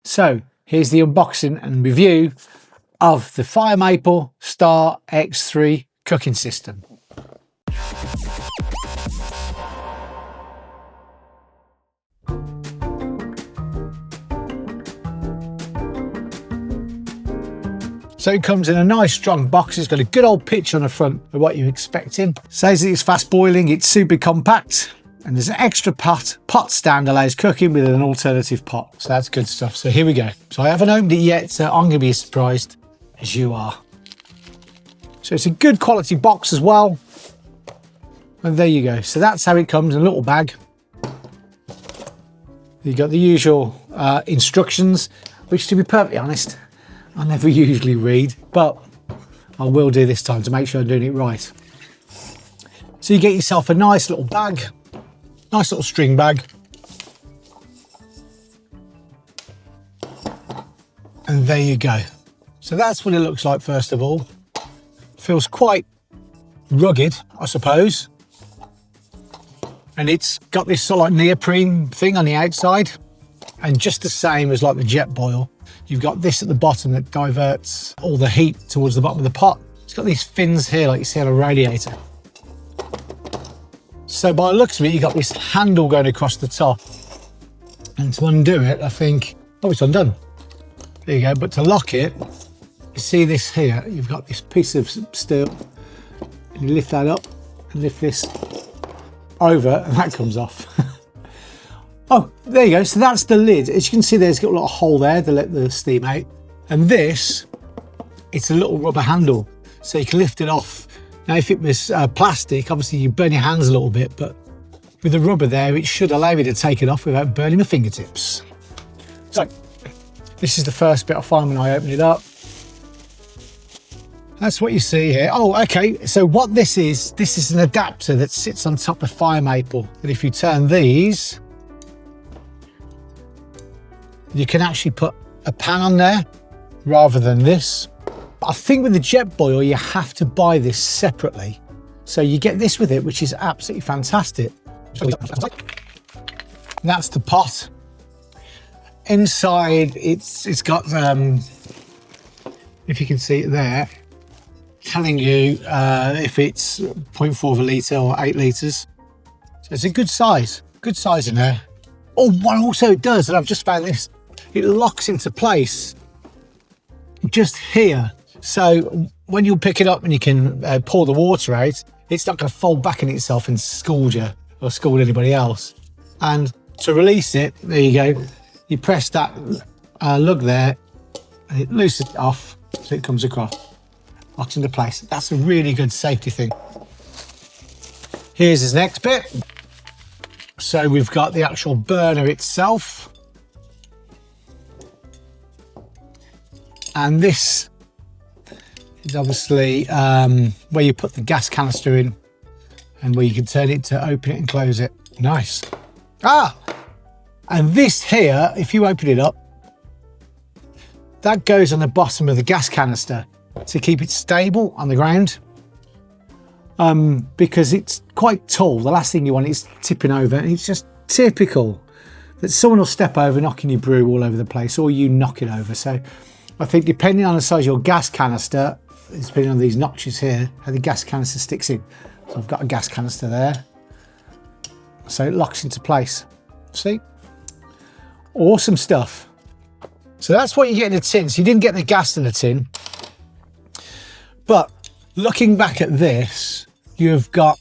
So here's the unboxing and review of the Fire Maple Star X3 cooking system. So it comes in a nice strong box. It's got a good old picture on the front of what you're expecting. Says that it's fast boiling, it's super compact, and there's an extra pot stand allows cooking with an alternative pot. So that's good stuff. So here we go. So I haven't opened it yet, so I'm gonna be as surprised as you are. So it's a good quality box as well. And there you go. So that's how it comes in a little bag. You've got the usual instructions, which, to be perfectly honest, I never usually read, but I will do this time to make sure I'm doing it right. So you get yourself a nice little bag, nice little string bag. And there you go. So that's what it looks like first of all. Feels quite rugged, I suppose. And it's got this sort of like neoprene thing on the outside. And just the same as like the jet boil, you've got this at the bottom that diverts all the heat towards the bottom of the pot. It's got these fins here like you see on a radiator. So by the looks of it, you've got this handle going across the top. And to undo it, I think, oh, it's undone. There you go, but to lock it, you see this here, you've got this piece of steel. And you lift that up and lift this over and that comes off. Oh, there you go. So that's the lid. As you can see, there's got a little hole there to let the steam out. And this, it's a little rubber handle, so you can lift it off. Now, if it was plastic, obviously you burn your hands a little bit, but with the rubber there, it should allow you to take it off without burning my fingertips. So this is the first bit I find when I open it up. That's what you see here. Oh, okay. So what this is an adapter that sits on top of Fire Maple. And if you turn these, you can actually put a pan on there rather than this. I think with the jet boil, you have to buy this separately. So you get this with it, which is absolutely fantastic. That's the pot. Inside, it's got, if you can see it there, telling you if it's 0.4 of a litre or 8 litres. So it's a good size in there. Oh, what also it does, and I've just found this, it locks into place just here. So when you pick it up and you can pour the water out, it's not going to fold back in itself and scald you or scald anybody else. And to release it, there you go. You press that lug there and it loosens it off so it comes across, locks into place. That's a really good safety thing. Here's his next bit. So we've got the actual burner itself. And this is obviously where you put the gas canister in and where you can turn it to open it and close it. Nice. Ah, and this here, if you open it up, that goes on the bottom of the gas canister to keep it stable on the ground. Because it's quite tall. The last thing you want is tipping over. And it's just typical that someone will step over, knocking your brew all over the place, or you knock it over. So I think depending on the size of your gas canister, depending on these notches here, how the gas canister sticks in. So I've got a gas canister there. So it locks into place. See? Awesome stuff. So that's what you get in a tin. So you didn't get the gas in the tin. But looking back at this, you've got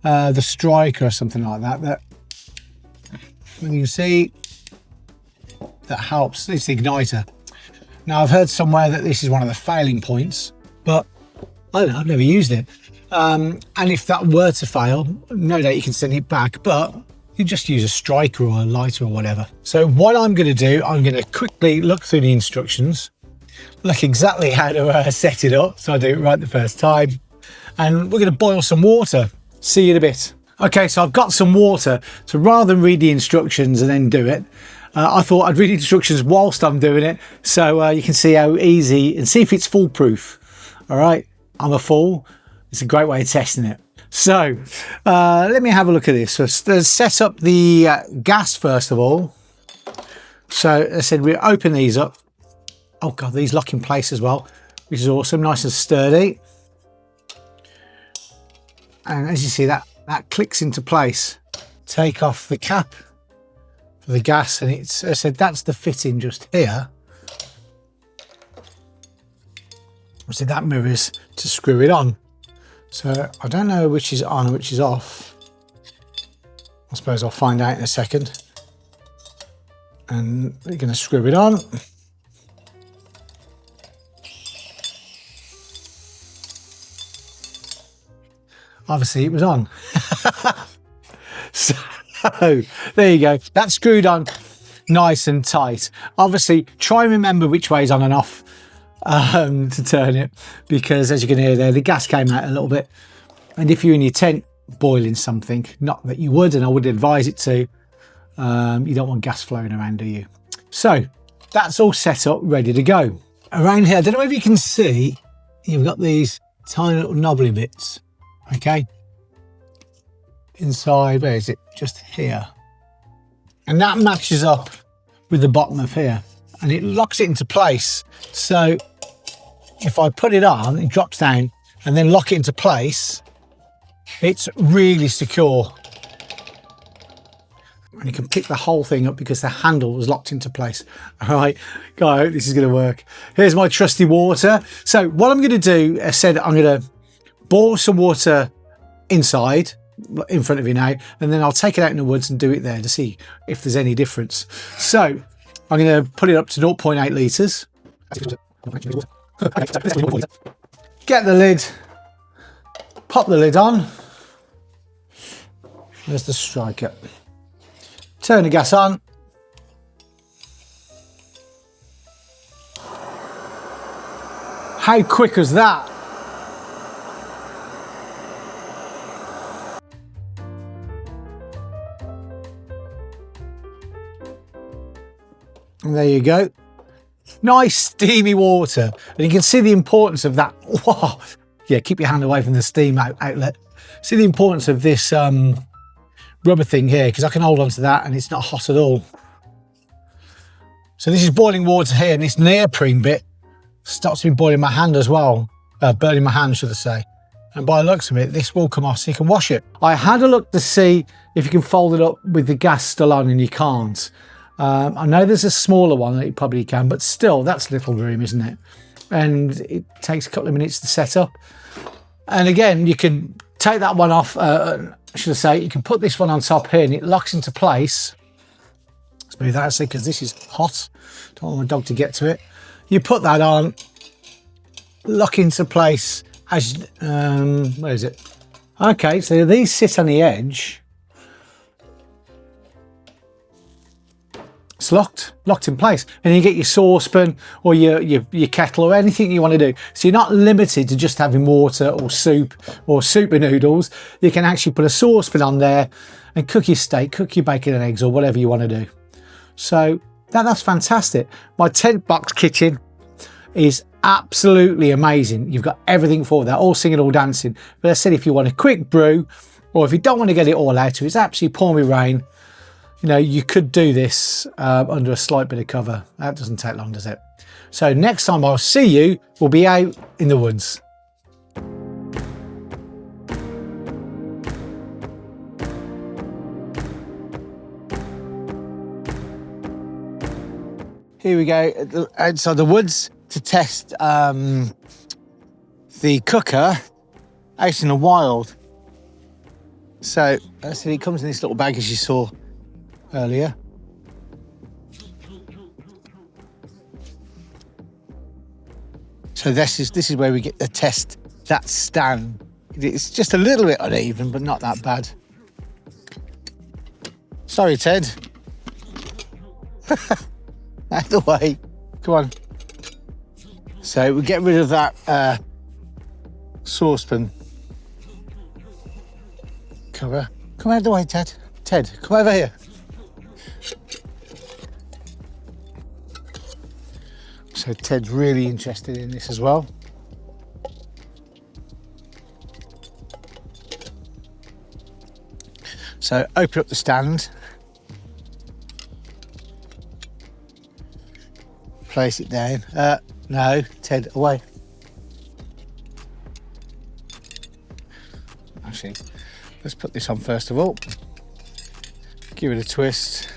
the striker or something like that, that you can see that helps. It's the igniter. Now, I've heard somewhere that this is one of the failing points, but I don't know, I've never used it. And if that were to fail, no doubt you can send it back, but you just use a striker or a lighter or whatever. So what I'm going to do, I'm going to quickly look through the instructions, look exactly how to set it up, so I do it right the first time. And we're going to boil some water. See you in a bit. Okay, so I've got some water. So rather than read the instructions and then do it, I thought I'd read the instructions whilst I'm doing it, so you can see how easy, and see if it's foolproof. All right, I'm a fool. It's a great way of testing it. So let me have a look at this. So let's set up the gas first of all. So as I said, we open these up. Oh God, these lock in place as well, which is awesome, nice and sturdy. And as you see, that clicks into place. Take off the cap for the gas, and it's, as I said, that's the fitting just here. So that mirrors to screw it on. So I don't know which is on and which is off. I suppose I'll find out in a second. And we're going to screw it on. Obviously it was on. So there you go. That's screwed on nice and tight. Obviously try and remember which way is on and off to turn it, because as you can hear there, the gas came out a little bit. And if you're in your tent boiling something, not that you would, and I would advise it to, you don't want gas flowing around, do you? So that's all set up, ready to go. Around here, I don't know if you can see, you've got these tiny little knobbly bits, okay? Inside, where is it? Just here. And that matches up with the bottom of here, and it locks it into place. So if I put it on, it drops down, and then lock it into place, it's really secure. And you can pick the whole thing up because the handle was locked into place. All right, I hope this is going to work. Here's my trusty water. So what I'm going to do, I said I'm going to boil some water inside, in front of you now, and then I'll take it out in the woods and do it there to see if there's any difference. So I'm going to put it up to 0.8 litres. Get the lid, pop the lid on. There's the striker. Turn the gas on. How quick was that? And there you go. Nice steamy water. And you can see the importance of that. Whoa. Yeah, keep your hand away from the steam outlet. See the importance of this rubber thing here, because I can hold on to that and it's not hot at all. So this is boiling water here, and this neoprene bit stops me boiling my hand as well. Burning my hand, should I say. And by the looks of it, this will come off so you can wash it. I had a look to see if you can fold it up with the gas still on, and you can't. I know there's a smaller one that you probably can, but still, that's little room, isn't it? And it takes a couple of minutes to set up. And again, you can take that one off, should I say, you can put this one on top here and it locks into place. Let's move that actually, because this is hot. Don't want my dog to get to it. You put that on, lock into place as, where is it? Okay, so these sit on the edge. It's locked in place, and you get your saucepan or your kettle or anything you want to do. So you're not limited to just having water or soup or super noodles. You can actually put a saucepan on there and cook your steak, cook your bacon and eggs, or whatever you want to do. So that's fantastic. My tent box kitchen is absolutely amazing. You've got everything for that, all singing, all dancing. But I said, if you want a quick brew, or if you don't want to get it all out, it's absolutely pouring rain, you know, you could do this under a slight bit of cover. That doesn't take long, does it? So next time I'll see you, we'll be out in the woods. Here we go outside the woods to test the cooker out in the wild. So I said it comes in this little bag, as you saw earlier. So this is where we get to test that stand. It's just a little bit uneven, but not that bad. Sorry, Ted. Out of the way. Come on. So we get rid of that saucepan cover. Come out of the way, Ted. Ted, come over here. So Ted's really interested in this as well. So open up the stand. place it down. No, Ted, away. Actually, let's put this on first of all. Give it a twist.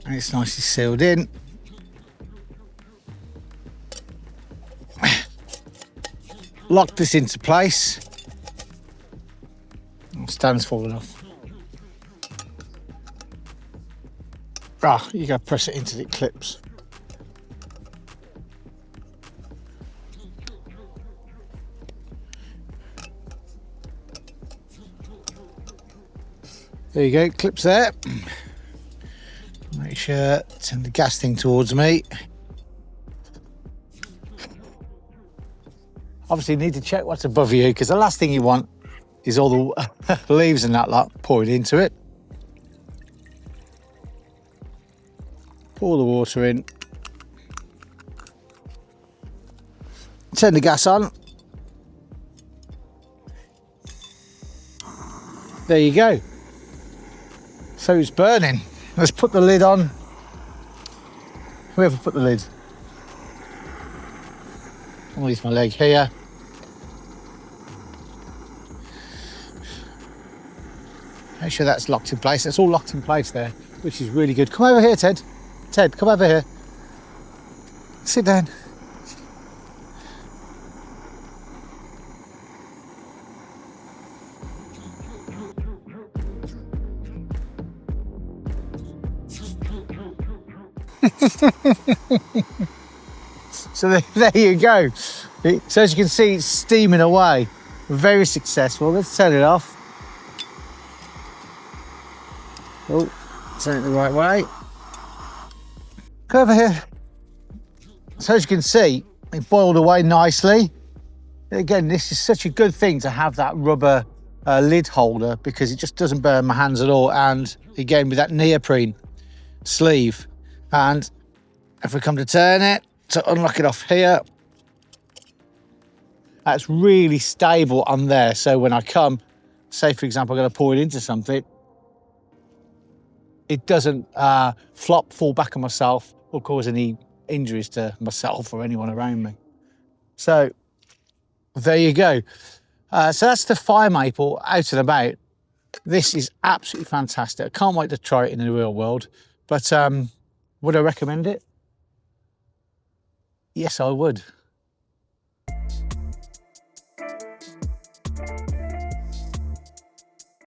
And it's nicely sealed in. Lock this into place. Stand's falling off. You gotta press it into the clips. There you go, clips there. Make sure, turn the gas thing towards me. Obviously you need to check what's above you, because the last thing you want is all the leaves and that lot poured into it. Pour the water in. Turn the gas on. There you go. So it's burning. Let's put the lid on. Whoever put the lid? I'll use my leg here. Make sure that's locked in place. It's all locked in place there, which is really good. Come over here, Ted. Ted, come over here. Sit down. So there you go. So as you can see, it's steaming away. Very successful. Let's turn it off. Oh, turn it the right way. Go over here. So as you can see, it boiled away nicely. Again, this is such a good thing to have that rubber lid holder, because it just doesn't burn my hands at all. And again, with that neoprene sleeve. And if we come to turn it, to unlock it off here, that's really stable on there. So when I come, say for example, I'm going to pour it into something, it doesn't flop, fall back on myself, or cause any injuries to myself or anyone around me. So there you go. So that's the fire maple out and about. This is absolutely fantastic. I can't wait to try it in the real world. But would I recommend it? Yes, I would.